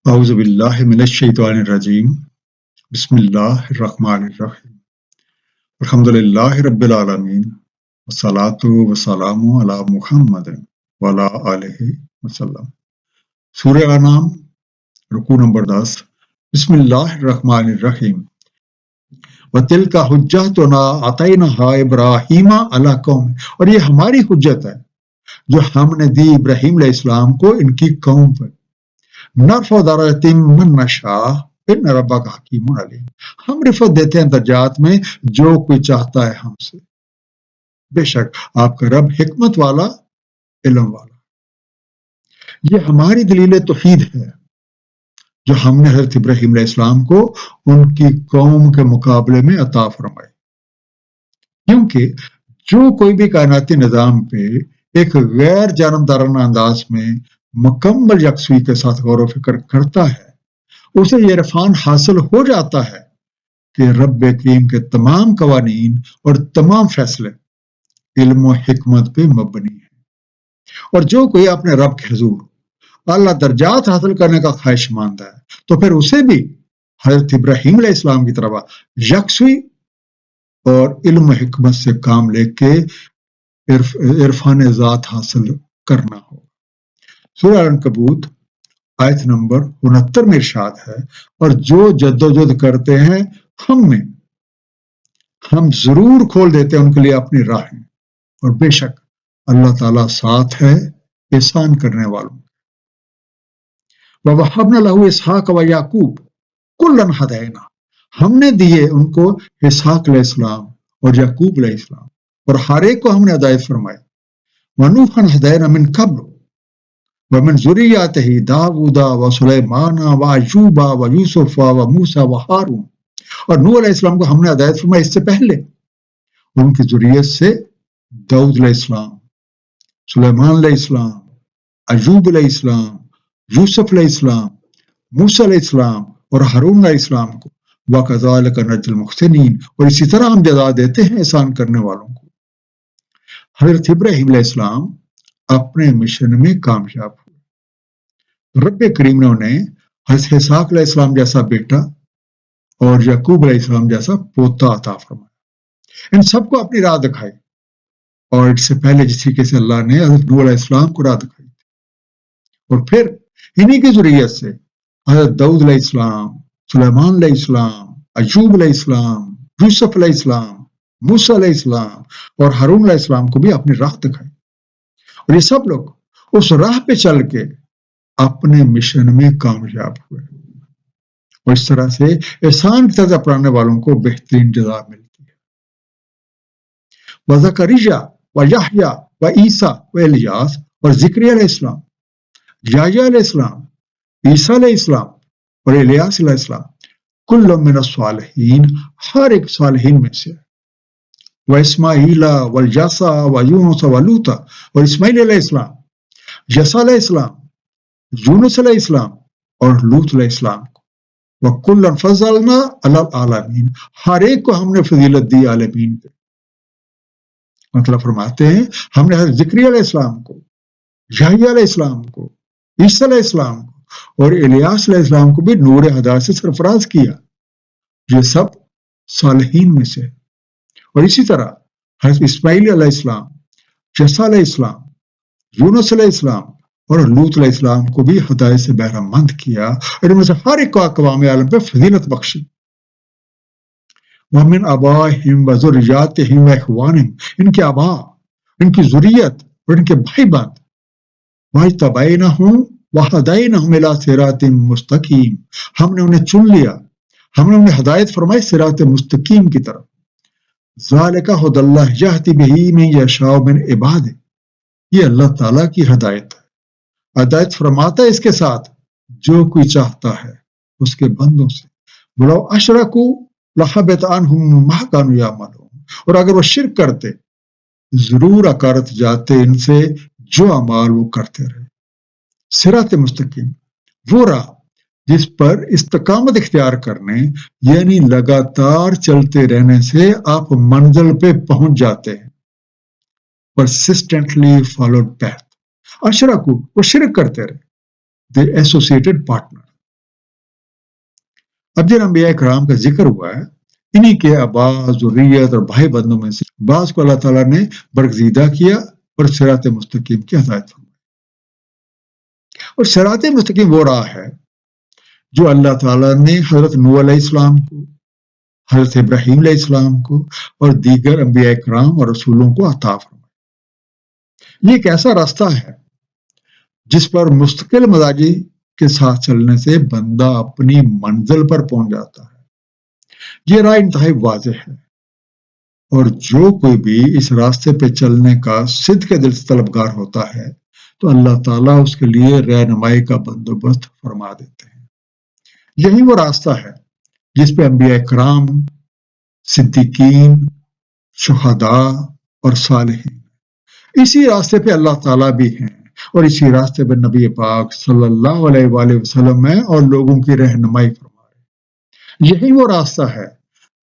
اعوذ باللہ من الشیطان الرجیم بسم اللہ الرحمن الرحیم الحمد للہ رب العالمین والصلاة والسلام علی محمد وعلی آلہ وسلم۔ سورہ انعام رکوع نمبر 10۔ بسم اللہ الرحمن الرحیم۔ وَتِلْكَ حُجَّتُنَا آتَيْنَاهَا إِبْرَاهِيمَ عَلَىٰ قَوْمِهِ، اور یہ ہماری حجت ہے جو ہم نے دی ابراہیم علیہ السلام کو ان کی قوم پر۔ نرفع درجات من نشاء ان ربک حکیم علیم، ہم رفعت دیتے ہیں درجات میں جو کوئی چاہتا ہے ہم سے، بے شک آپ کا رب حکمت والا علم والا۔ یہ ہماری دلیل توحید ہے جو ہم نے حضرت ابراہیم علیہ السلام کو ان کی قوم کے مقابلے میں عطا فرمائی، کیونکہ جو کوئی بھی کائناتی نظام پہ ایک غیر جانبدارانہ انداز میں مکمل یکسوئی کے ساتھ غور و فکر کرتا ہے، اسے یہ عرفان حاصل ہو جاتا ہے کہ رب کریم کے تمام قوانین اور تمام فیصلے علم و حکمت پہ مبنی ہیں، اور جو کوئی اپنے رب کے حضور اعلیٰ درجات حاصل کرنے کا خواہش مند ہے تو پھر اسے بھی حضرت ابراہیم علیہ السلام کی طرح یکسوئی اور علم و حکمت سے کام لے کے عرفان ذات حاصل کرنا ہو۔ سورہ عنکبوت آیت نمبر 69 میں ارشاد ہے، اور جو جدوجہد کرتے ہیں ہم ضرور کھول دیتے ہیں ان کے لیے اپنی راہیں، اور بے شک اللہ تعالیٰ ساتھ ہے احسان کرنے والوں۔ وَوَهَبْنَا لَهُ إِسْحَاقَ وَيَعْقُوبَ كُلًّا هَدَيْنَا، ہم نے دیے ان کو اسحاق علیہ السلام اور یعقوب علیہ السلام، اور ہر ایک کو ہم نے ہدایت فرمائی۔ وَنُوحًا هَدَيْنَا مِن قَبْلُ وَمِن ذُرِّيَّتِهِ داؤد وسلیمان وأیوب ویوسف وموسیٰ وہارون، اور نوح علیہ السلام کو ہم نے ہدایت فرمائی اس سے پہلے ان کی ذریت سے داؤد علیہ السلام، سلیمان علیہ السلام، ایوب علیہ السلام، یوسف علیہ السلام، موسیٰ علیہ السلام اور ہارون علیہ السلام کو۔ وَكَذَلِكَ نَجْزِي الْمُحْسِنِينَ، اور اسی طرح ہم جزا دیتے ہیں احسان کرنے والوں کو۔ حضرت ابراہیم علیہ السلام اپنے مشن میں کامیاب ہوئے، رب کریم نے انہیں حضرت اسحاق علیہ السلام جیسا بیٹا اور یعقوب علیہ السلام جیسا پوتا عطا فرمایا، ان سب کو اپنی راہ دکھائی، اور اس سے پہلے جس طریقے سے اللہ نے حضرت نوح علیہ السلام کو راہ دکھائی تھی، اور پھر انہی کی ذریت سے حضرت داؤد علیہ السلام، سلیمان علیہ السلام، ایوب علیہ السلام، یوسف علیہ السلام، موسیٰ علیہ السلام اور ہارون علیہ السلام کو بھی اپنی راہ دکھائی، اور یہ سب لوگ اس راہ پہ چل کے اپنے مشن میں کامیاب ہوئے، اور اس طرح سے احسان کی طرز اپنانے والوں کو بہترین جزا ملتی ہے۔ وزکریا ویحییٰ وعیسیٰ والیاس، اور زکریا علیہ السلام، یحییٰ علیہ السلام، عیسیٰ علیہ السلام اور الیاس علیہ السلام، کل من الصالحین، ہر ایک صالحین میں سے۔ واسماعیل والیسع ویونس ولوطا، اور اسماعیل علیہ السلام، یسع علیہ السلام، یونس علیہ السلام اور لوط علیہ السلام کو۔ وَكُلًّا فَضَّلْنَا عَلَى الْعَالَمِينَ، ہر ایک کو ہم نے فضیلت دی عالمین پہ۔ مطلب فرماتے ہیں ہم نے حضرت زکریا علیہ السلام کو، یحییٰ علیہ السلام کو، عیسیٰ علیہ السلام کو اور الیاس علیہ السلام کو بھی نور ہدایت سے سرفراز کیا، یہ سب صالحین میں سے۔ اور اسی طرح حضرت اسماعیل علیہ السلام، یسع علیہ السلام، یونس علیہ السلام اور لوط علیہ السلام کو بھی ہدایت سے بہرہ مند کیا، اور ان میں سے ہر ایک کو اقوام عالم پہ فضیلت بخشی۔ وَمِنْ آبَائِهِمْ وَذُرِّيَّاتِهِمْ وَإِخْوَانِهِمْ، ان کے آبا، ان کی ذریت اور ان کے بھائی بند۔ وَاجْتَبَيْنَاهُمْ وَهَدَيْنَاهُمْ إِلَىٰ صِرَاطٍ مُسْتَقِيمٍ، ہم نے انہیں چن لیا، ہم نے انہیں ہدایت فرمائی صراط مستقیم کی طرف۔ ذَلِكَ هُدَى اللَّهِ يَهْدِي بِهِ مَن يَشَاءُ مِنْ عِبَادِهِ، یہ اللہ تعالیٰ کی ہدایت ہے، ہدایت فرماتا ہے اس کے ساتھ جو کوئی چاہتا ہے اس کے بندوں سے۔ وَلَوْ أَشْرَكُوا لَحَبِطَ عَنْهُمْ مَا كَانُوا يَعْمَلُونَ، اور اگر وہ شرک کرتے ضرور اکارت جاتے ان سے جو اعمال وہ کرتے رہے۔ صراط مستقیم وہ راہ جس پر استقامت اختیار کرنے یعنی لگاتار چلتے رہنے سے آپ منزل پہ پہنچ جاتے ہیں۔ persistently followed path۔ اشرکو، وہ شرک کرتے رہے، they associated partner، اب جن انبیاء کرام کا ذکر ہوا ہے، انہی کے آباء، ذریت اور بھائی بندوں میں سے بعض کو اللہ تعالیٰ نے برگزیدہ کیا اور صراط مستقیم کی ہدایت فرمائی. اور صراط مستقیم وہ راہ ہے جو اللہ تعالیٰ نے حضرت نوح علیہ السلام کو، حضرت ابراہیم علیہ السلام کو اور دیگر انبیاء کرام اور رسولوں کو عطا فرمائی. یہ ایک ایسا راستہ ہے جس پر مستقل مزاجی کے ساتھ چلنے سے بندہ اپنی منزل پر پہنچ جاتا ہے. یہ راہ انتہائی واضح ہے، اور جو کوئی بھی اس راستے پہ چلنے کا صدق دل سے طلبگار ہوتا ہے تو اللہ تعالیٰ اس کے لیے رہنمائی کا بندوبست فرما دیتے ہیں. یہی وہ راستہ ہے جس پہ انبیاء کرام، صدیقین، شہداء اور صالحین، اسی راستے پہ اللہ تعالیٰ بھی ہیں، اور اسی راستے پہ نبی پاک صلی اللہ علیہ وآلہ وسلم ہیں اور لوگوں کی رہنمائی فرما رہے ہیں. یہی وہ راستہ ہے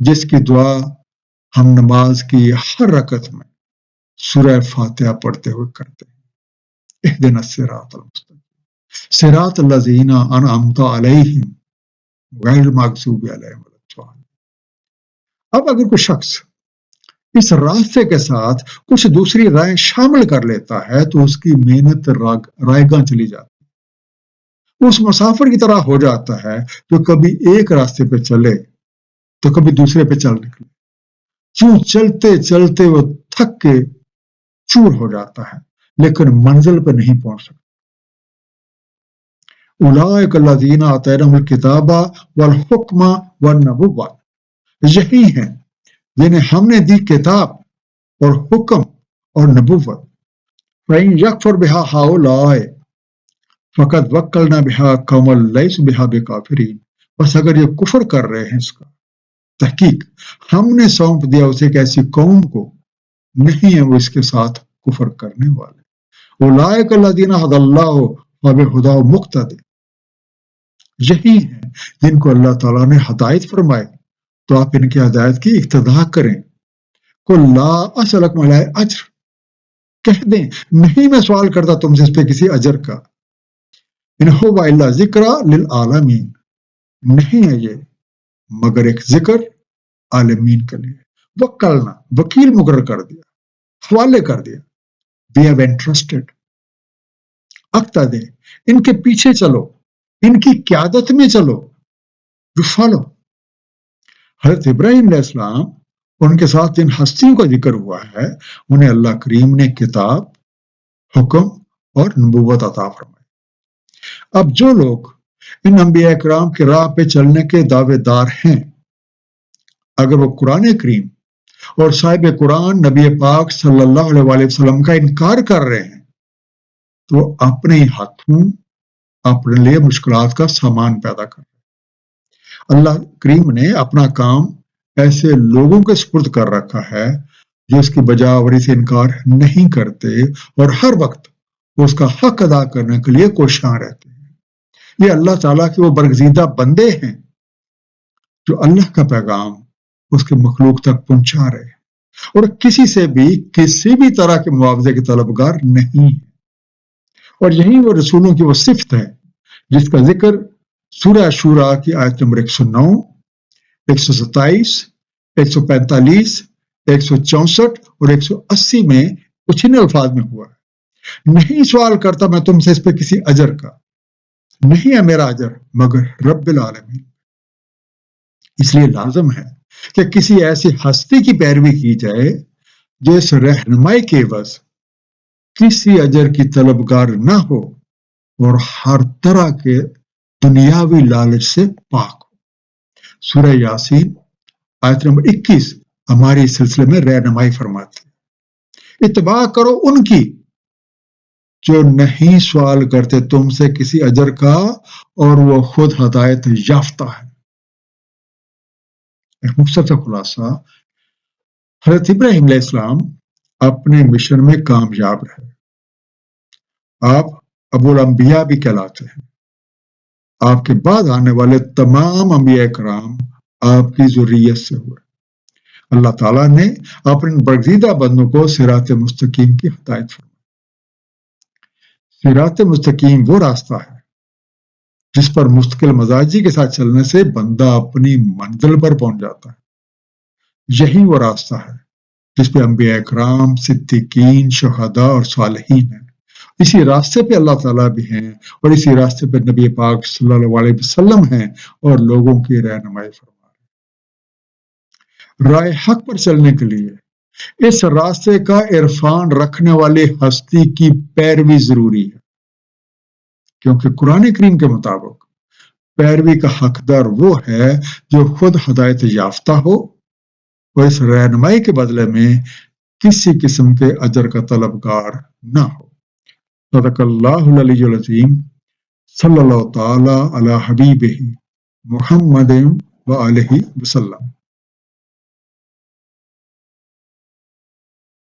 جس کی دعا ہم نماز کی ہر رکعت میں سورہ فاتحہ پڑھتے ہوئے کرتے ہیں. اہدنا الصراط المستقیم صراط الذین انعمت علیہم غیر المغضوب علیہم ولا الضالین. اب اگر کوئی شخص اس راستے کے ساتھ کچھ دوسری رائے شامل کر لیتا ہے تو اس کی محنت رائے گاں چلی جاتی ہے. اس مسافر کی طرح ہو جاتا ہے جو کبھی ایک راستے پہ چلے تو کبھی دوسرے پہ چل نکلے. کیوں چلتے چلتے وہ تھک کے چور ہو جاتا ہے لیکن منزل پہ نہیں پہنچ سکتا. اولئک الذین آتیناہم الکتاب والحکم والنبوۃ، یہی ہیں جنہیں ہم نے دی کتاب اور حکم اور نبوت. فَإِن يَكْفُرْ بِهَا هَؤُلَاءِ فَقَدْ وَكَّلْنَا بِهَا قَوْمًا لَيْسُوا بِهَا بِكَافِرِينَ. بس اگر یہ کفر کر رہے ہیں اس کا، تحقیق ہم نے سونپ دیا اسے ایک ایسی قوم کو، نہیں ہے وہ اس کے ساتھ کفر کرنے والے. اولئک الذین ھدی اللہ فبہداہ مقتدی، یہی ہیں جن کو اللہ تعالیٰ نے ہدایت فرمائی تو آپ ان کی ہدایت کی اقتداء کریں. قل لا اسألکم علیہ اجر، کہہ دیں نہیں میں سوال کرتا تم سے اس پہ کسی اجر کا. ان ھو الا ذکر للعالمین، نہیں ہے یہ مگر ایک ذکر عالمین کے لیے. وکلنا، وکیل مقرر کر دیا، حوالے کر دیا. وی ہیو انٹرسٹڈ، اقتدے، ان کے پیچھے چلو، ان کی قیادت میں چلو، یو فالو. حضرت ابراہیم علیہ السلام، ان کے ساتھ جن ہستیوں کا ذکر ہوا ہے، انہیں اللہ کریم نے کتاب، حکم اور نبوت عطا فرمائی. اب جو لوگ ان انبیاء کرام کے راہ پہ چلنے کے دعوے دار ہیں، اگر وہ قرآن کریم اور صاحب قرآن نبی پاک صلی اللہ علیہ وآلہ وسلم کا انکار کر رہے ہیں تو اپنے ہاتھوں اپنے لیے مشکلات کا سامان پیدا کر رہے ہیں. اللہ کریم نے اپنا کام ایسے لوگوں کے سپرد کر رکھا ہے جو اس کی بجاوری سے انکار نہیں کرتے اور ہر وقت اس کا حق ادا کرنے کے لیے کوشاں رہتے ہیں. یہ اللہ تعالیٰ کے وہ برگزیدہ بندے ہیں جو اللہ کا پیغام اس کے مخلوق تک پہنچا رہے ہیں اور کسی سے بھی کسی بھی طرح کے معاوضے کے طلبگار نہیں ہیں. اور یہی وہ رسولوں کی وہ صفت ہے جس کا ذکر سورہ شورا کی آیت نمبر 109، 127، 145، 164 اور 180 میں کچھ ان الفاظ میں ہوا ہے. نہیں سوال کرتا میں تم سے اس پہ کسی اجر کا، نہیں ہے میرا اجر مگر رب العالمین. اس لیے لازم ہے کہ کسی ایسی ہستی کی پیروی کی جائے جو اس رہنمائی کے عوض کسی اجر کی طلبگار نہ ہو اور ہر طرح کے دنیاوی لالچ سے پاک ہو. سورہ یاسین آیت نمبر 21 ہماری اس سلسلے میں رہنمائی فرماتی ہے. اتباع کرو ان کی جو نہیں سوال کرتے تم سے کسی اجر کا اور وہ خود ہدایت یافتہ ہے. ایک مختصر خلاصہ، حضرت ابراہیم علیہ السلام اپنے مشن میں کامیاب رہے. آپ ابو الانبیاء بھی کہلاتے ہیں. آپ کے بعد آنے والے تمام انبیاء کرام آپ کی ذریت سے ہوئے. اللہ تعالیٰ نے اپنے برگزیدہ بندوں کو صراط مستقیم کی ہدایت فرمائی. صراط مستقیم وہ راستہ ہے جس پر مستقل مزاجی کے ساتھ چلنے سے بندہ اپنی منزل پر پہنچ جاتا ہے۔ یہی وہ راستہ ہے جس پہ انبیاء اکرام، صدیقین، شہداء اور صالحین ہیں۔ اسی راستے پہ اللہ تعالیٰ بھی ہیں اور اسی راستے پہ نبی پاک صلی اللہ علیہ وسلم ہیں اور لوگوں کی رہنمائی فرما رہے ہیں۔ راہ حق پر چلنے کے لیے اس راستے کا عرفان رکھنے والی ہستی کی پیروی ضروری ہے، کیونکہ قرآن کریم کے مطابق پیروی کا حقدار وہ ہے جو خود ہدایت یافتہ ہو اور اس رہنمائی کے بدلے میں کسی قسم کے اجر کا طلبگار نہ ہو۔ صدق اللہ العلی العظیم، صلی اللہ تعالی علی حبیبہ محمد و آلہ وسلم۔